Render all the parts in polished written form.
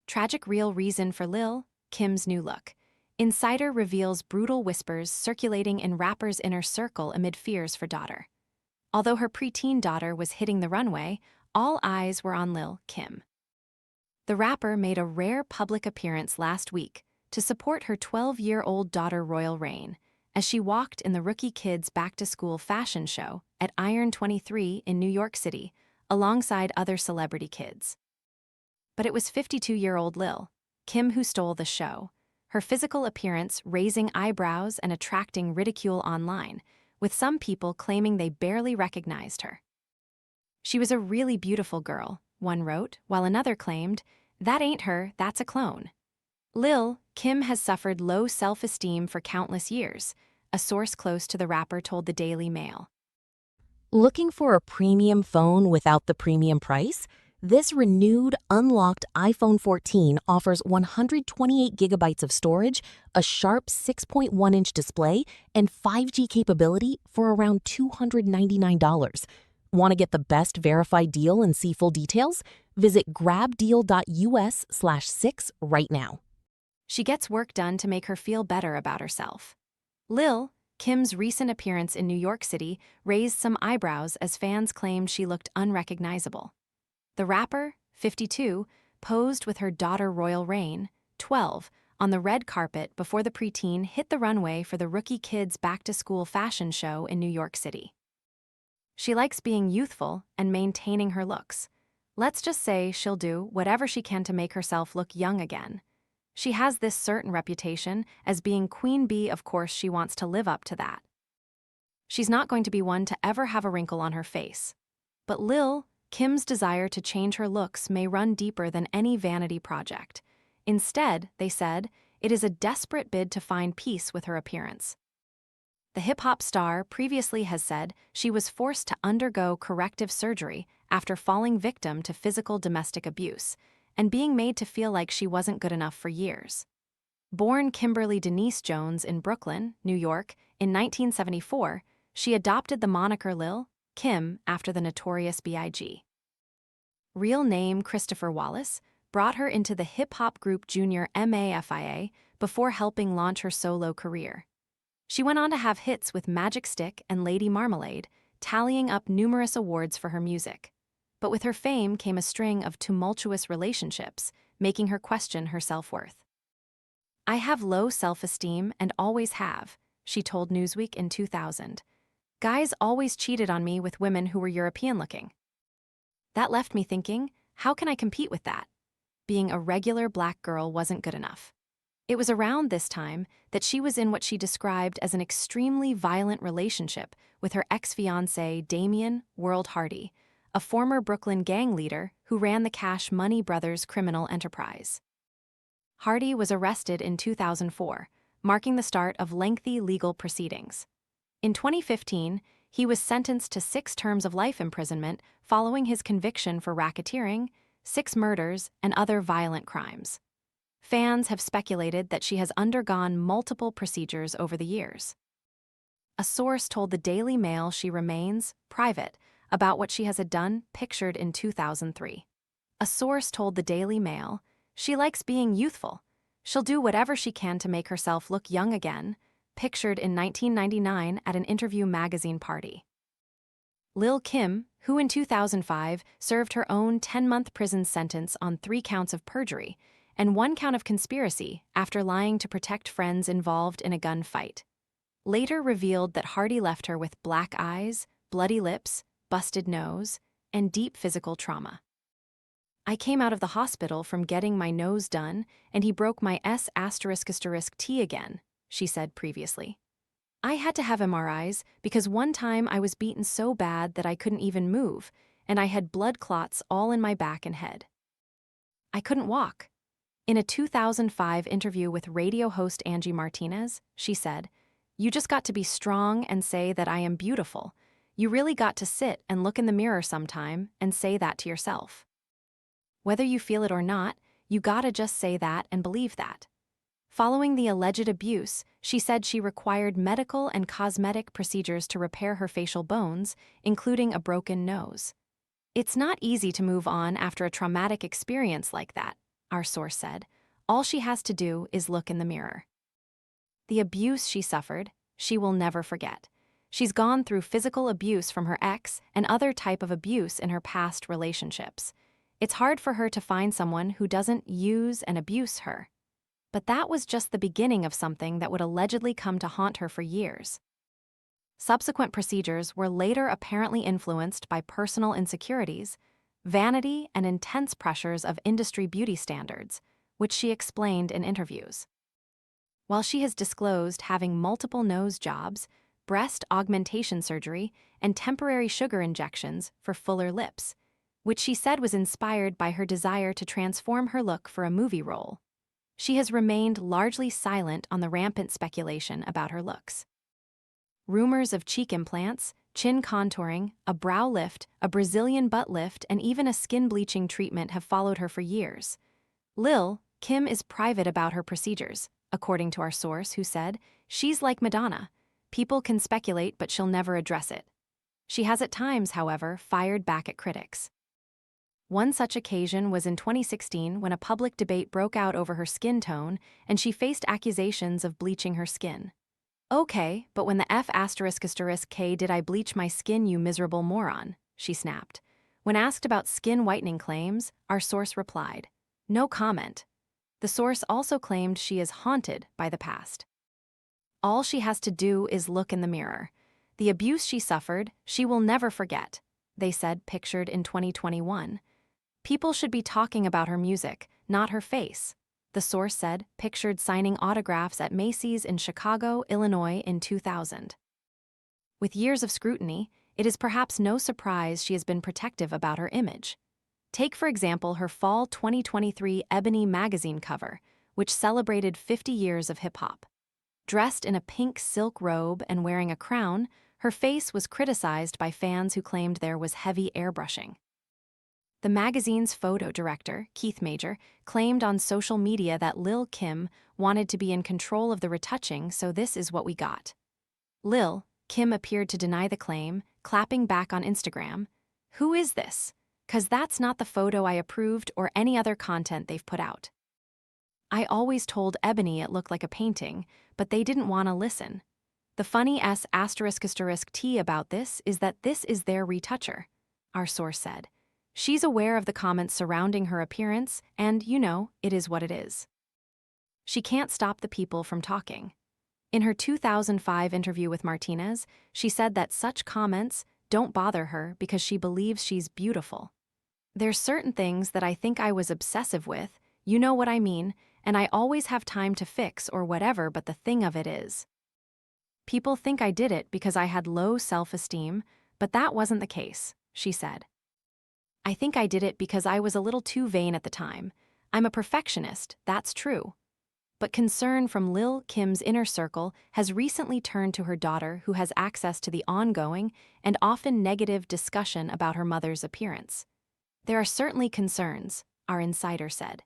Tragic real reason for Lil Kim's new look. Insider reveals brutal whispers circulating in rapper's inner circle amid fears for daughter. Although her preteen daughter was hitting the runway, all eyes were on Lil Kim. The rapper made a rare public appearance last week to support her 12-year-old daughter Royal Reign as she walked in the Rookie Kids back-to-school fashion show at Iron 23 in New York City alongside other celebrity kids. But it was 52-year-old Lil Kim who stole the show, her physical appearance raising eyebrows and attracting ridicule online, with some people claiming they barely recognized her. "She was a really beautiful girl," one wrote, while another claimed, "That ain't her, that's a clone." Lil Kim has suffered low self-esteem for countless years, a source close to the rapper told the Daily Mail. Looking for a premium phone without the premium price? This renewed, unlocked iPhone 14 offers 128 gigabytes of storage, a sharp 6.1-inch display, and 5G capability for around $299. Want to get the best verified deal and see full details? Visit grabdeal.us/6 right now. She gets work done to make her feel better about herself. Lil Kim's recent appearance in New York City raised some eyebrows as fans claimed she looked unrecognizable. The rapper, 52, posed with her daughter Royal Reign, 12, on the red carpet before the preteen hit the runway for the Rookie Kids back-to-school fashion show in New York City. She likes being youthful and maintaining her looks. Let's just say she'll do whatever she can to make herself look young again. She has this certain reputation as being Queen Bee. Of course she wants to live up to that. She's not going to be one to ever have a wrinkle on her face. But Lil Kim's desire to change her looks may run deeper than any vanity project. Instead, they said, it is a desperate bid to find peace with her appearance. The hip-hop star previously has said she was forced to undergo corrective surgery after falling victim to physical domestic abuse and being made to feel like she wasn't good enough for years. Born Kimberly Denise Jones in Brooklyn, New York, in 1974, she adopted the moniker Lil Kim after the Notorious B.I.G. Real name Christopher Wallace brought her into the hip-hop group Junior Mafia before helping launch her solo career. She went on to have hits with Magic Stick and Lady Marmalade, tallying up numerous awards for her music. But with her fame came a string of tumultuous relationships, making her question her self-worth. "I have low self-esteem and always have," she told Newsweek in 2000. "Guys always cheated on me with women who were European-looking. That left me thinking, how can I compete with that? Being a regular black girl wasn't good enough." It was around this time that she was in what she described as an extremely violent relationship with her ex-fiancé Damian World Hardy, a former Brooklyn gang leader who ran the Cash Money Brothers criminal enterprise. Hardy was arrested in 2004, marking the start of lengthy legal proceedings. In 2015, he was sentenced to 6 terms of life imprisonment following his conviction for racketeering, 6 murders, and other violent crimes. Fans have speculated that she has undergone multiple procedures over the years. A source told the Daily Mail she remains private about what she has done, pictured in 2003. A source told the Daily Mail, "She likes being youthful. She'll do whatever she can to make herself look young again," pictured in 1999 at an Interview magazine party. Lil Kim, who in 2005 served her own 10-month prison sentence on 3 counts of perjury and 1 count of conspiracy after lying to protect friends involved in a gunfight, later revealed that Hardy left her with black eyes, bloody lips, busted nose, and deep physical trauma. "I came out of the hospital from getting my nose done, and he broke my S***T again," she said previously. "I had to have MRIs because one time I was beaten so bad that I couldn't even move, and I had blood clots all in my back and head. I couldn't walk." In a 2005 interview with radio host Angie Martinez, she said, "You just got to be strong and say that I am beautiful. You really got to sit and look in the mirror sometime and say that to yourself. Whether you feel it or not, you gotta just say that and believe that." Following the alleged abuse, she said she required medical and cosmetic procedures to repair her facial bones, including a broken nose. "It's not easy to move on after a traumatic experience like that," our source said. All she has to do is look in the mirror. The abuse she suffered, she will never forget. She's gone through physical abuse from her ex and other type of abuse in her past relationships. It's hard for her to find someone who doesn't use and abuse her. But that was just the beginning of something that would allegedly come to haunt her for years. Subsequent procedures were later apparently influenced by personal insecurities, vanity, and intense pressures of industry beauty standards, which she explained in interviews. While she has disclosed having multiple nose jobs, breast augmentation surgery, and temporary sugar injections for fuller lips, which she said was inspired by her desire to transform her look for a movie role, she has remained largely silent on the rampant speculation about her looks. Rumors of cheek implants, chin contouring, a brow lift, a Brazilian butt lift, and even a skin bleaching treatment have followed her for years. Lil Kim is private about her procedures, according to our source, who said, "She's like Madonna. People can speculate, but she'll never address it." She has at times, however, fired back at critics. One such occasion was in 2016 when a public debate broke out over her skin tone and she faced accusations of bleaching her skin. "Okay, but when the F***K did I bleach my skin, you miserable moron," she snapped. When asked about skin whitening claims, our source replied, "No comment." The source also claimed she is haunted by the past. All she has to do is look in the mirror. The abuse she suffered, she will never forget, they said, pictured in 2021. People should be talking about her music, not her face, the source said, pictured signing autographs at Macy's in Chicago, Illinois in 2000. With years of scrutiny, it is perhaps no surprise she has been protective about her image. Take, for example, her fall 2023 Ebony magazine cover, which celebrated 50 years of hip-hop. Dressed in a pink silk robe and wearing a crown, her face was criticized by fans who claimed there was heavy airbrushing. The magazine's photo director, Keith Major, claimed on social media that Lil Kim wanted to be in control of the retouching, so this is what we got. Lil Kim appeared to deny the claim, clapping back on Instagram, "Who is this? 'Cause that's not the photo I approved or any other content they've put out. I always told Ebony it looked like a painting, but they didn't want to listen. The funny **T about this is that this is their retoucher," our source said. She's aware of the comments surrounding her appearance, and, it is what it is. She can't stop the people from talking. In her 2005 interview with Martinez, she said that such comments don't bother her because she believes she's beautiful. "There's certain things that I think I was obsessive with, you know what I mean, and I always have time to fix or whatever, but the thing of it is, people think I did it because I had low self-esteem, but that wasn't the case," she said. "I think I did it because I was a little too vain at the time. I'm a perfectionist, that's true." But concern from Lil Kim's inner circle has recently turned to her daughter, who has access to the ongoing and often negative discussion about her mother's appearance. "There are certainly concerns," our insider said.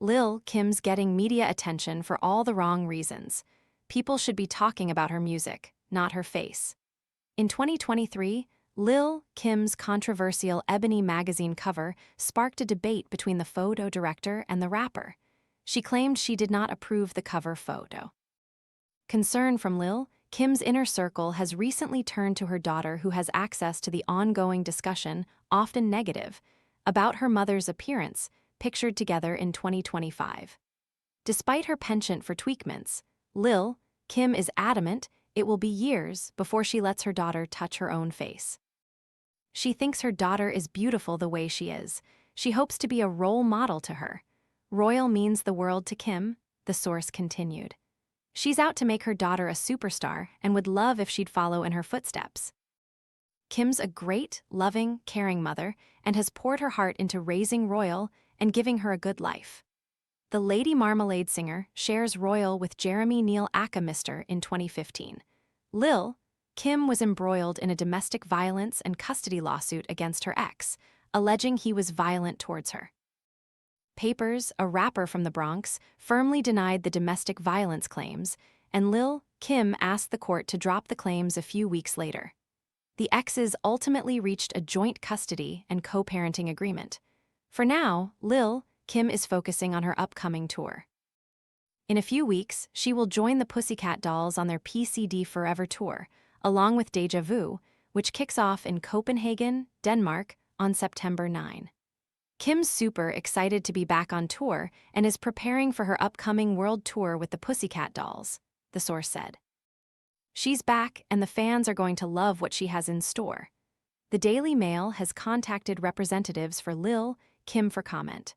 Lil Kim's getting media attention for all the wrong reasons. People should be talking about her music, not her face. In 2023, Lil Kim's controversial Ebony magazine cover sparked a debate between the photo director and the rapper. She claimed she did not approve the cover photo. Concern from Lil Kim's inner circle has recently turned to her daughter, who has access to the ongoing discussion, often negative, about her mother's appearance, pictured together in 2025. Despite her penchant for tweakments, Lil Kim is adamant it will be years before she lets her daughter touch her own face. She thinks her daughter is beautiful the way she is. She hopes to be a role model to her. Royal means the world to Kim, the source continued. She's out to make her daughter a superstar and would love if she'd follow in her footsteps. Kim's a great, loving, caring mother and has poured her heart into raising Royal and giving her a good life. The Lady Marmalade singer shares Royal with Jeremy Neal Acamister in 2015. Lil Kim was embroiled in a domestic violence and custody lawsuit against her ex, alleging he was violent towards her. Papers, a rapper from the Bronx, firmly denied the domestic violence claims, and Lil Kim asked the court to drop the claims a few weeks later. The exes ultimately reached a joint custody and co-parenting agreement. For now, Lil Kim is focusing on her upcoming tour. In a few weeks, she will join the Pussycat Dolls on their PCD Forever tour, along with Deja Vu, which kicks off in Copenhagen, Denmark, on September 9. Kim's super excited to be back on tour and is preparing for her upcoming world tour with the Pussycat Dolls, the source said. She's back and the fans are going to love what she has in store. The Daily Mail has contacted representatives for Lil Kim for comment.